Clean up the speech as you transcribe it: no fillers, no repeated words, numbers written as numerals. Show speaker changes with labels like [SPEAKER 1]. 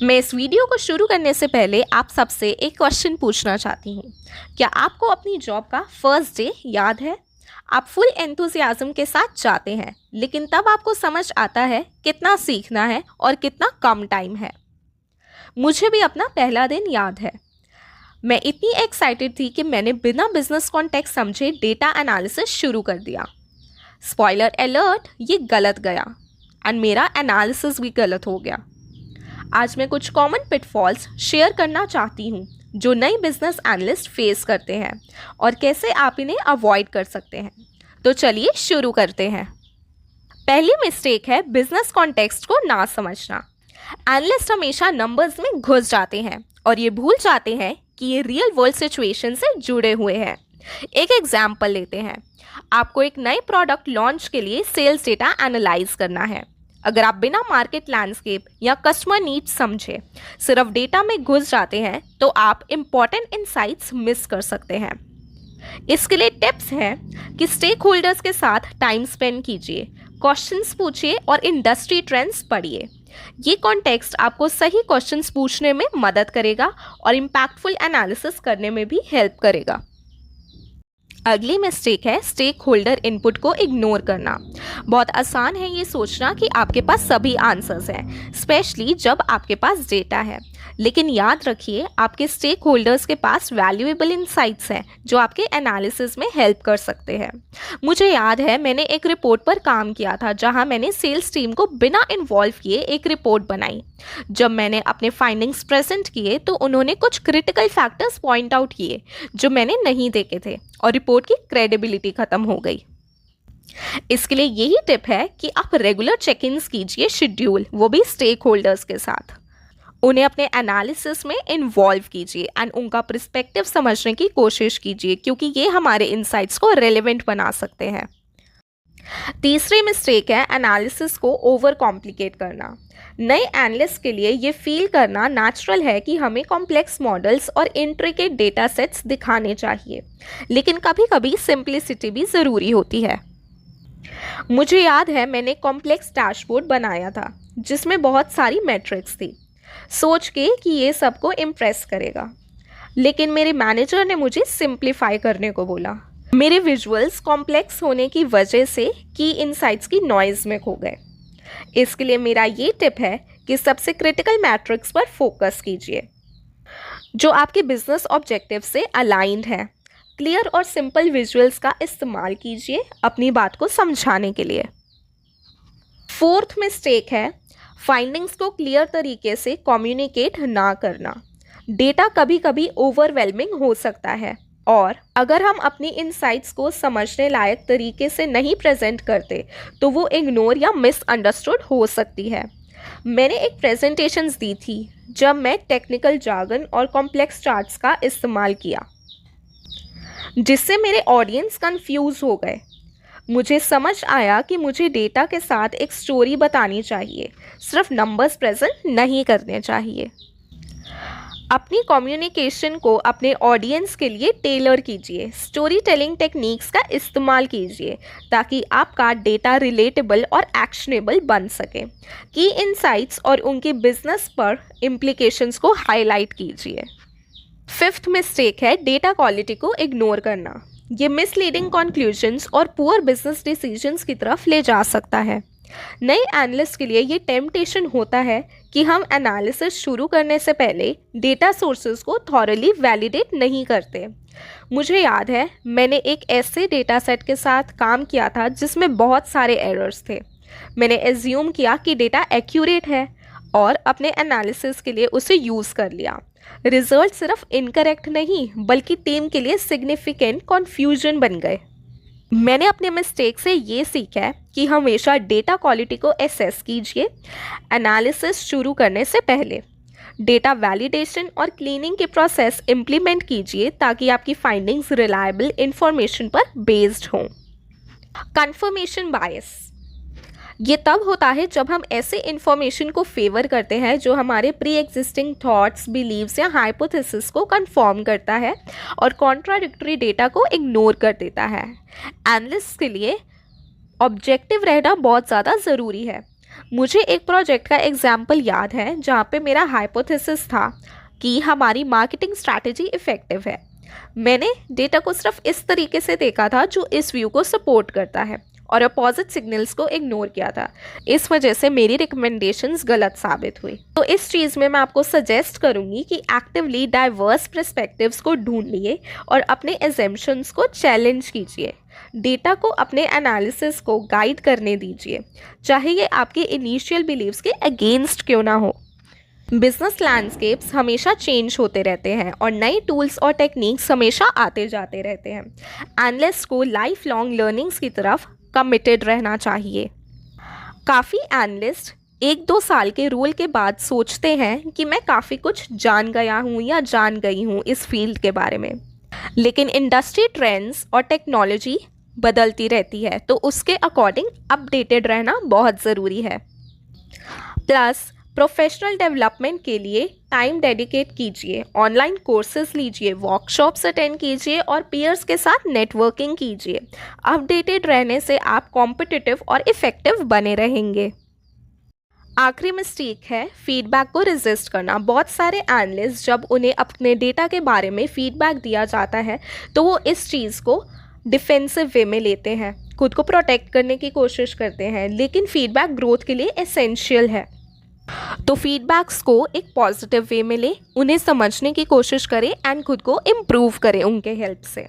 [SPEAKER 1] मैं इस वीडियो को शुरू करने से पहले आप सबसे एक क्वेश्चन पूछना चाहती हूँ। क्या आपको अपनी जॉब का फर्स्ट डे याद है? आप फुल एंथुसियाज्म के साथ जाते हैं, लेकिन तब आपको समझ आता है कितना सीखना है और कितना कम टाइम है। मुझे भी अपना पहला दिन याद है। मैं इतनी एक्साइटेड थी कि मैंने बिना बिजनेस कॉन्टेक्स्ट समझे डेटा एनालिसिस शुरू कर दिया। स्पॉइलर अलर्ट, ये गलत गया एंड मेरा एनालिसिस भी गलत हो गया। आज मैं कुछ कॉमन पिटफॉल्स शेयर करना चाहती हूँ जो नए बिजनेस एनालिस्ट फेस करते हैं और कैसे आप इन्हें अवॉइड कर सकते हैं। तो चलिए शुरू करते हैं। पहली मिस्टेक है बिजनेस कॉन्टेक्स्ट को ना समझना। एनालिस्ट हमेशा नंबर्स में घुस जाते हैं और ये भूल जाते हैं कि ये रियल वर्ल्ड सिचुएशन से जुड़े हुए हैं। एक एग्जाम्पल लेते हैं। आपको एक नए प्रोडक्ट लॉन्च के लिए सेल्स डेटा एनालाइज करना है। अगर आप बिना मार्केट लैंडस्केप या कस्टमर नीड्स समझे सिर्फ डेटा में घुस जाते हैं तो आप इंपॉर्टेंट इनसाइट्स मिस कर सकते हैं। इसके लिए टिप्स हैं कि स्टेक होल्डर्स के साथ टाइम स्पेंड कीजिए, क्वेश्चंस पूछिए और इंडस्ट्री ट्रेंड्स पढ़िए। ये कॉन्टेक्स्ट आपको सही क्वेश्चंस पूछने में मदद करेगा और इम्पैक्टफुल एनालिसिस करने में भी हेल्प करेगा। अगली मिस्टेक है स्टेक होल्डर इनपुट को इग्नोर करना। बहुत आसान है ये सोचना कि आपके पास सभी आंसर्स हैं, स्पेशली जब आपके पास डेटा है। लेकिन याद रखिए, आपके स्टेक होल्डर्स के पास वैल्यूएबल इनसाइट्स हैं जो आपके एनालिसिस में हेल्प कर सकते हैं। मुझे याद है मैंने एक रिपोर्ट पर काम किया था जहां मैंने सेल्स टीम को बिना इन्वॉल्व किए एक रिपोर्ट बनाई। जब मैंने अपने फाइंडिंग्स प्रेजेंट किए तो उन्होंने कुछ क्रिटिकल फैक्टर्स पॉइंट आउट किए जो मैंने नहीं देखे थे और रिपोर्ट की क्रेडिबिलिटी खत्म हो गई। इसके लिए यही टिप है कि आप रेगुलर चेक इन्स कीजिए, शेड्यूल, वो भी स्टेक होल्डर्स के साथ। उन्हें अपने एनालिसिस में इन्वॉल्व कीजिए एंड उनका पर्सपेक्टिव समझने की कोशिश कीजिए, क्योंकि ये हमारे इनसाइट्स को रेलेवेंट बना सकते हैं। तीसरी मिस्टेक है एनालिसिस को ओवर कॉम्प्लिकेट करना। नए एनालिस्ट के लिए ये फील करना नेचुरल है कि हमें कॉम्प्लेक्स मॉडल्स और इंट्रिकेट डेटा सेट्स दिखाने चाहिए, लेकिन कभी कभी सिंप्लिसिटी भी ज़रूरी होती है। मुझे याद है मैंने कॉम्प्लेक्स डैशबोर्ड बनाया था जिसमें बहुत सारी मैट्रिक्स थी, सोच के कि ये सबको इम्प्रेस करेगा। लेकिन मेरे मैनेजर ने मुझे सिंप्लीफाई करने को बोला। मेरे विजुअल्स कॉम्प्लेक्स होने की वजह से की इनसाइट्स की नॉइज़ में खो गए। इसके लिए मेरा ये टिप है कि सबसे क्रिटिकल मैट्रिक्स पर फोकस कीजिए जो आपके बिजनेस ऑब्जेक्टिव से अलाइंड है। क्लियर और सिंपल विजुअल्स का इस्तेमाल कीजिए अपनी बात को समझाने के लिए। फोर्थ मिस्टेक है फाइंडिंग्स को क्लियर तरीके से कम्युनिकेट ना करना। डेटा कभी कभी ओवरवेलमिंग हो सकता है और अगर हम अपनी इनसाइट्स को समझने लायक तरीके से नहीं प्रेजेंट करते तो वो इग्नोर या मिसअंडरस्टूड हो सकती है। मैंने एक प्रेजेंटेशंस दी थी जब मैं टेक्निकल जार्गन और कॉम्प्लेक्स चार्ट्स का इस्तेमाल किया, जिससे मेरे ऑडियंस कंफ्यूज हो गए। मुझे समझ आया कि मुझे डेटा के साथ एक स्टोरी बतानी चाहिए, सिर्फ नंबर्स प्रेजेंट नहीं करने चाहिए। अपनी कम्युनिकेशन को अपने ऑडियंस के लिए टेलर कीजिए। स्टोरी टेलिंग टेक्निक्स का इस्तेमाल कीजिए ताकि आपका डेटा रिलेटेबल और एक्शनेबल बन सके। की इनसाइट्स और उनके बिजनेस पर इम्प्लीकेशंस को हाईलाइट कीजिए। फिफ्थ मिस्टेक है डेटा क्वालिटी को इग्नोर करना। ये मिसलीडिंग कंक्लूजन्स और पुअर बिजनेस डिसीजंस की तरफ ले जा सकता है। नए एनालिस्ट के लिए ये टेम्पटेशन होता है कि हम एनालिसिस शुरू करने से पहले डेटा सोर्सेज को थॉरली वैलिडेट नहीं करते। मुझे याद है मैंने एक ऐसे डेटा सेट के साथ काम किया था जिसमें बहुत सारे एरर्स थे। मैंने एज्यूम किया कि डेटा एक्यूरेट है और अपने एनालिसिस के लिए उसे यूज़ कर लिया। रिजल्ट सिर्फ इनकरेक्ट नहीं बल्कि टीम के लिए सिग्निफिकेंट कन्फ्यूजन बन गए। मैंने अपने मिस्टेक से ये सीखा है कि हमेशा डेटा क्वालिटी को एसेस कीजिए एनालिसिस शुरू करने से पहले। डेटा वैलिडेशन और क्लीनिंग के प्रोसेस इम्प्लीमेंट कीजिए ताकि आपकी फाइंडिंग्स रिलायबल इंफॉर्मेशन पर बेस्ड हों। कंफर्मेशन बायस ये तब होता है जब हम ऐसे इंफॉर्मेशन को फेवर करते हैं जो हमारे प्री एग्जिस्टिंग थॉट्स, बिलीव्स या हाइपोथेसिस को कंफर्म करता है और कॉन्ट्राडिक्टरी डेटा को इग्नोर कर देता है। एनालिस्ट के लिए ऑब्जेक्टिव रहना बहुत ज़्यादा ज़रूरी है। मुझे एक प्रोजेक्ट का एग्जाम्पल याद है जहाँ पे मेरा हाइपोथेसिस था कि हमारी मार्केटिंग स्ट्रैटेजी इफ़ेक्टिव है। मैंने डेटा को सिर्फ इस तरीके से देखा था जो इस व्यू को सपोर्ट करता है और अपोजिट सिग्नल्स को इग्नोर किया था। इस वजह से मेरी रिकमेंडेशंस गलत साबित हुई। तो इस चीज़ में मैं आपको सजेस्ट करूँगी कि एक्टिवली डाइवर्स पर्सपेक्टिव्स को ढूंढिए और अपने एजम्पशंस को चैलेंज कीजिए। डेटा को अपने एनालिसिस को गाइड करने दीजिए, चाहे ये आपके इनिशियल बिलीव्स के अगेंस्ट क्यों ना हो। बिजनेस लैंडस्केप्स हमेशा चेंज होते रहते हैं और नए टूल्स और टेक्निक्स हमेशा आते जाते रहते हैं। एनालिस्ट को लाइफ लॉन्ग लर्निंग्स की तरफ कमिटेड रहना चाहिए। काफ़ी एनालिस्ट 1-2 साल के रोल के बाद सोचते हैं कि मैं काफ़ी कुछ जान गया हूँ या जान गई हूँ इस फील्ड के बारे में, लेकिन इंडस्ट्री ट्रेंड्स और टेक्नोलॉजी बदलती रहती है, तो उसके अकॉर्डिंग अपडेटेड रहना बहुत ज़रूरी है। प्लस प्रोफेशनल डेवलपमेंट के लिए टाइम डेडिकेट कीजिए, ऑनलाइन कोर्सेज लीजिए, वर्कशॉप्स अटेंड कीजिए और पीयर्स के साथ नेटवर्किंग कीजिए। अपडेटेड रहने से आप कॉम्पिटिटिव और इफ़ेक्टिव बने रहेंगे। आखिरी मिस्टेक है फीडबैक को रेजिस्ट करना। बहुत सारे एनालिस्ट जब उन्हें अपने डेटा के बारे में फीडबैक दिया जाता है तो वो इस चीज़ को डिफेंसिव वे में लेते हैं, खुद को प्रोटेक्ट करने की कोशिश करते हैं, लेकिन फीडबैक ग्रोथ के लिए एसेंशियल है। तो फीडबैक्स को एक पॉजिटिव वे में लें, उन्हें समझने की कोशिश करें एंड खुद को इम्प्रूव करें उनके हेल्प से।